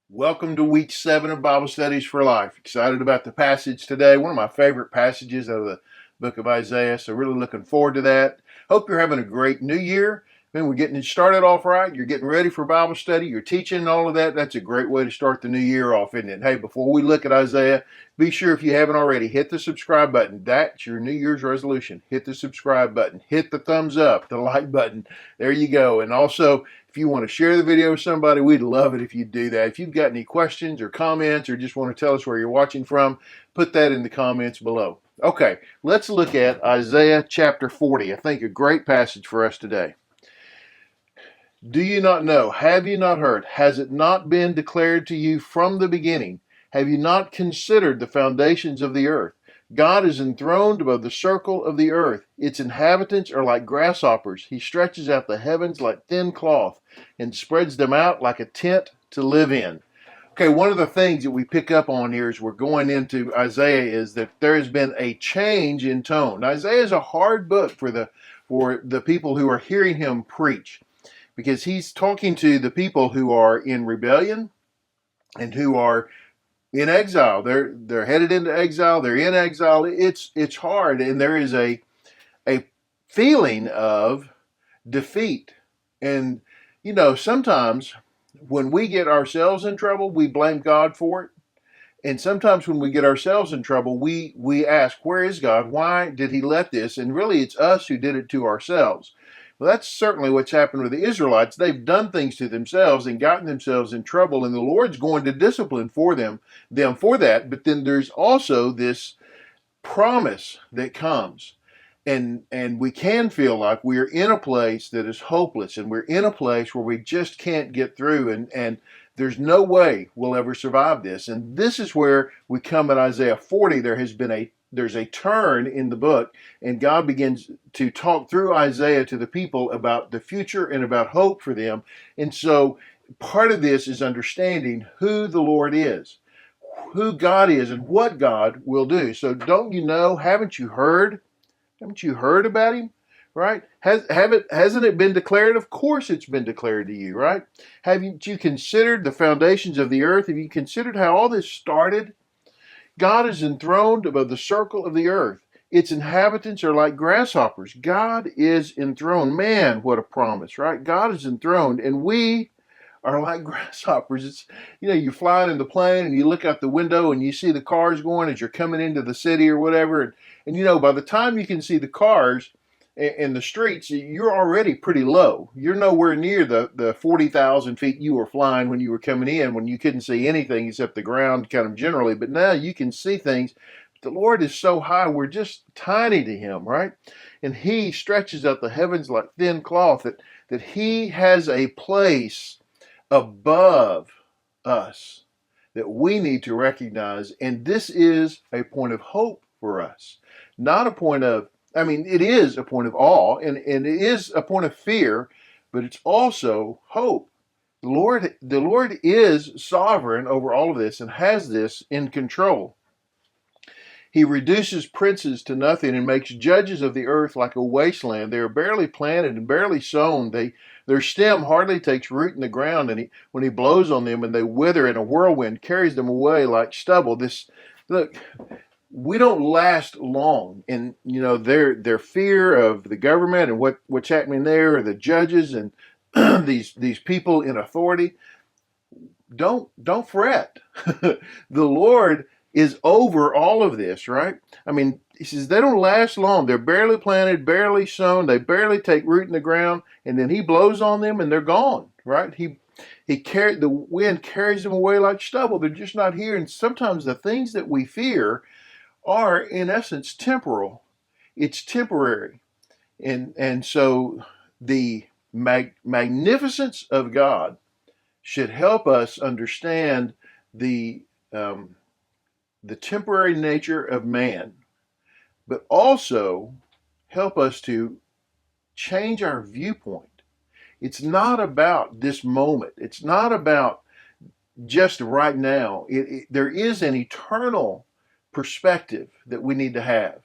Welcome to week 7 of Bible Studies for Life. Excited about the passage today. One of my favorite passages out of the book of Isaiah. So really looking forward to that. Hope you're having a great new year. Man, we're getting started off right. You're getting ready for Bible study. You're teaching all of that. That's a great way to start the new year off, isn't it? Hey, before we look at Isaiah, be sure if you haven't already, hit the subscribe button. That's your New Year's resolution. Hit the subscribe button. Hit the thumbs up, the like button. There you go. And also, if you want to share the video with somebody, we'd love it if you do that. If you've got any questions or comments or just want to tell us where you're watching from, put that in the comments below. Okay, let's look at Isaiah chapter 40. I think a great passage for us today. Do you not know? Have you not heard? Has it not been declared to you from the beginning? Have you not considered the foundations of the earth? God is enthroned above the circle of the earth. Its inhabitants are like grasshoppers. He stretches out the heavens like thin cloth and spreads them out like a tent to live in. Okay, one of the things that we pick up on here as we're going into Isaiah is that there has been a change in tone. Isaiah is a hard book for the people who are hearing him preach, because he's talking to the people who are in rebellion and who are in exile. They're headed into exile. They're in exile. It's hard, and there is a feeling of defeat. And sometimes when we get ourselves in trouble, we blame God for it. And sometimes when we get ourselves in trouble, we ask, where is God? Why did he let this? And really, it's us who did it to ourselves. Well, that's certainly what's happened with the Israelites. They've done things to themselves and gotten themselves in trouble, and the Lord's going to discipline them for that. But then there's also this promise that comes. And we can feel like we're in a place that is hopeless, and we're in a place where we just can't get through, and there's no way we'll ever survive this. And this is where we come at Isaiah 40. There's a turn in the book, and God begins to talk through Isaiah to the people about the future and about hope for them. And so part of this is understanding who the Lord is, who God is, and what God will do. So don't you know, haven't you heard? Haven't you heard about him? Right? Hasn't it been declared? Of course it's been declared to you, right? Haven't you considered the foundations of the earth? Have you considered how all this started? God is enthroned above the circle of the earth. Its inhabitants are like grasshoppers. God is enthroned. Man, what a promise, right? God is enthroned, and we are like grasshoppers. It's, you're flying in the plane and you look out the window and you see the cars going as you're coming into the city or whatever. And by the time you can see the cars in the streets, you're already pretty low. You're nowhere near the 40,000 feet you were flying when you were coming in, when you couldn't see anything except the ground kind of generally. But now you can see things. The Lord is so high, we're just tiny to him, right? And he stretches out the heavens like thin cloth, that he has a place above us that we need to recognize. And this is a point of hope for us, not a point of, it is a point of awe, and it is a point of fear, but it's also hope. The Lord is sovereign over all of this and has this in control. He reduces princes to nothing and makes judges of the earth like a wasteland. They are barely planted and barely sown. Their stem hardly takes root in the ground, and when he blows on them and they wither, and a whirlwind carries them away like stubble. Look, we don't last long, and their fear of the government and what's happening there, the judges and these people in authority. Don't fret. The Lord is over all of this, right? He says they don't last long. They're barely planted, barely sown. They barely take root in the ground, and then he blows on them and they're gone, right? The wind carries them away like stubble. They're just not here. And sometimes the things that we fear are, in essence, temporal. It's temporary. And so the magnificence of God should help us understand the temporary nature of man, but also help us to change our viewpoint. It's not about this moment. It's not about just right now. There is an eternal perspective that we need to have.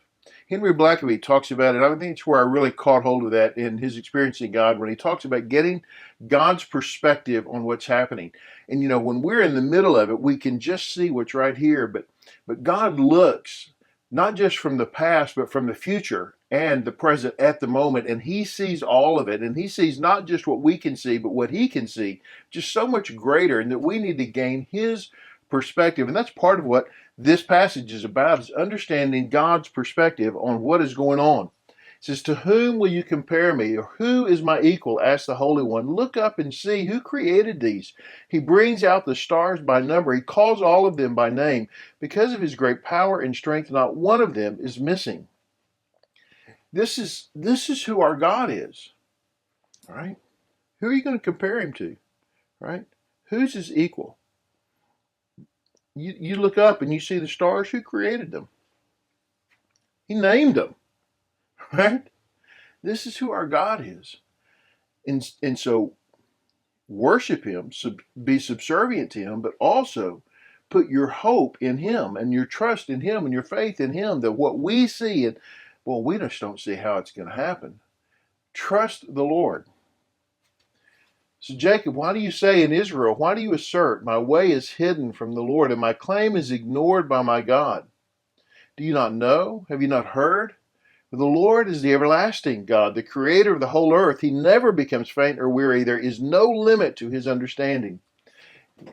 Henry Blackaby talks about it. I think it's where I really caught hold of that in his experiencing God, when he talks about getting God's perspective on what's happening. And when we're in the middle of it, we can just see what's right here, but God looks not just from the past, but from the future and the present at the moment, and he sees all of it, and he sees not just what we can see, but what he can see, just so much greater, and that we need to gain his perspective. And that's part of what this passage is about, is understanding God's perspective on what is going on. It says, "To whom will you compare me, or who is my equal?" asked the Holy One. "Look up and see who created these. He brings out the stars by number. He calls all of them by name. Because of his great power and strength, not one of them is missing." This is who our God is, right? Who are you going to compare him to, right? Who's his equal? You look up and you see the stars. Who created them? He named them, right? This is who our God is. And so worship him, be subservient to him, but also put your hope in him and your trust in him and your faith in him, that what we see, and well, we just don't see how it's going to happen. Trust the Lord. So Jacob, why do you say, in Israel, why do you assert, "My way is hidden from the Lord, and my claim is ignored by my God"? Do you not know? Have you not heard? The Lord is the everlasting God, the creator of the whole earth. He never becomes faint or weary. There is no limit to his understanding.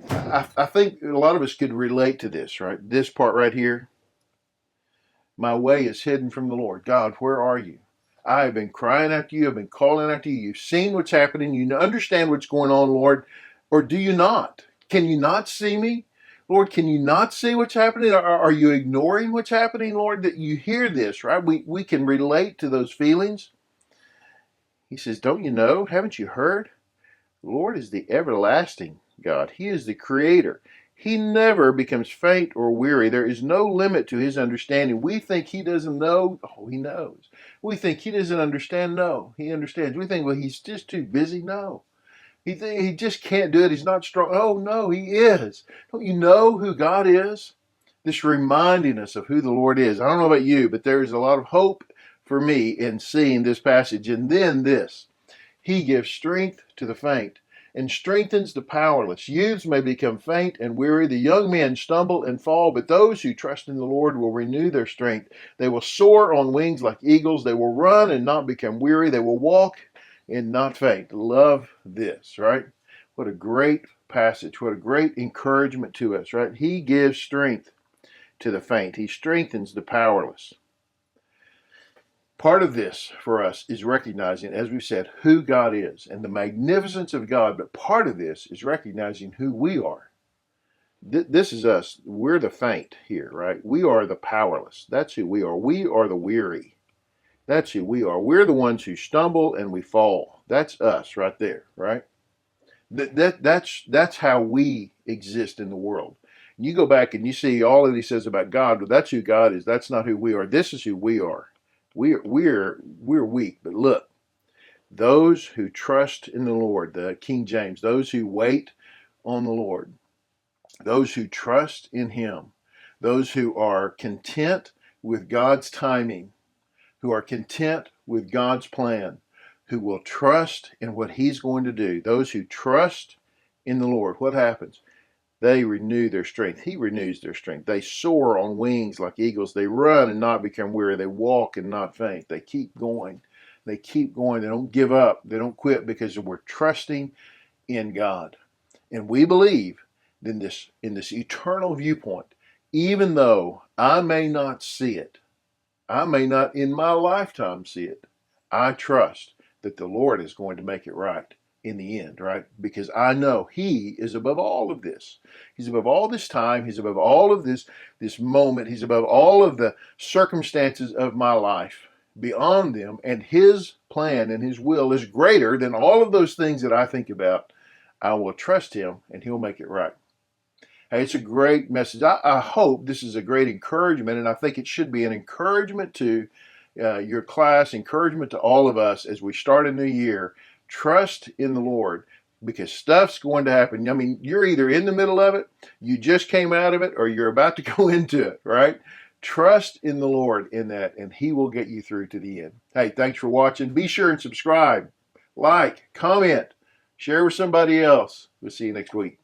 I think a lot of us could relate to this, right? This part right here. My way is hidden from the Lord. God, where are you? I have been crying after you. I've been calling after you. You've seen what's happening. You understand what's going on, Lord. Or do you not? Can you not see me? Lord, can you not see what's happening? Are you ignoring what's happening, Lord? That you hear this, right? We can relate to those feelings. He says, don't you know? Haven't you heard? The Lord is the everlasting God. He is the creator. He never becomes faint or weary. There is no limit to his understanding. We think he doesn't know. Oh, he knows. We think he doesn't understand. No, he understands. We think, well, he's just too busy. No. He just can't do it. He's not strong. Oh, no, he is. Don't you know who God is? This reminding us of who the Lord is. I don't know about you, but there is a lot of hope for me in seeing this passage. And then this, he gives strength to the faint and strengthens the powerless. Youths may become faint and weary. The young men stumble and fall, but those who trust in the Lord will renew their strength. They will soar on wings like eagles. They will run and not become weary. They will walk and not faint. Love this, right? What a great passage. What a great encouragement to us, right? He gives strength to the faint. He strengthens the powerless. Part of this for us is recognizing, as we said, who God is and the magnificence of God. But part of this is recognizing who we are. This is us. We're the faint here, right? We are the powerless. That's who we are. We are the weary. That's who we are. We're the ones who stumble and we fall. That's us right there, right? That's how we exist in the world. You go back and you see all that he says about God, but that's who God is. That's not who we are. This is who we are. We're weak, but look, those who trust in the Lord, the King James, those who wait on the Lord, those who trust in him, those who are content with God's timing, who are content with God's plan, who will trust in what he's going to do. Those who trust in the Lord, what happens? They renew their strength. He renews their strength. They soar on wings like eagles. They run and not become weary. They walk and not faint. They keep going. They keep going. They don't give up. They don't quit because we're trusting in God. And we believe in this eternal viewpoint, even though I may not see it, I may not in my lifetime see it, I trust that the Lord is going to make it right in the end, right? Because I know he is above all of this. He's above all this time. He's above all of this moment. He's above all of the circumstances of my life, beyond them. And his plan and his will is greater than all of those things that I think about. I will trust him and he'll make it right. Hey, it's a great message. I hope this is a great encouragement, and I think it should be an encouragement to your class, encouragement to all of us as we start a new year. Trust in the Lord, because stuff's going to happen. I mean, you're either in the middle of it, you just came out of it, or you're about to go into it, right? Trust in the Lord in that, and He will get you through to the end. Hey, thanks for watching. Be sure and subscribe, like, comment, share with somebody else. We'll see you next week.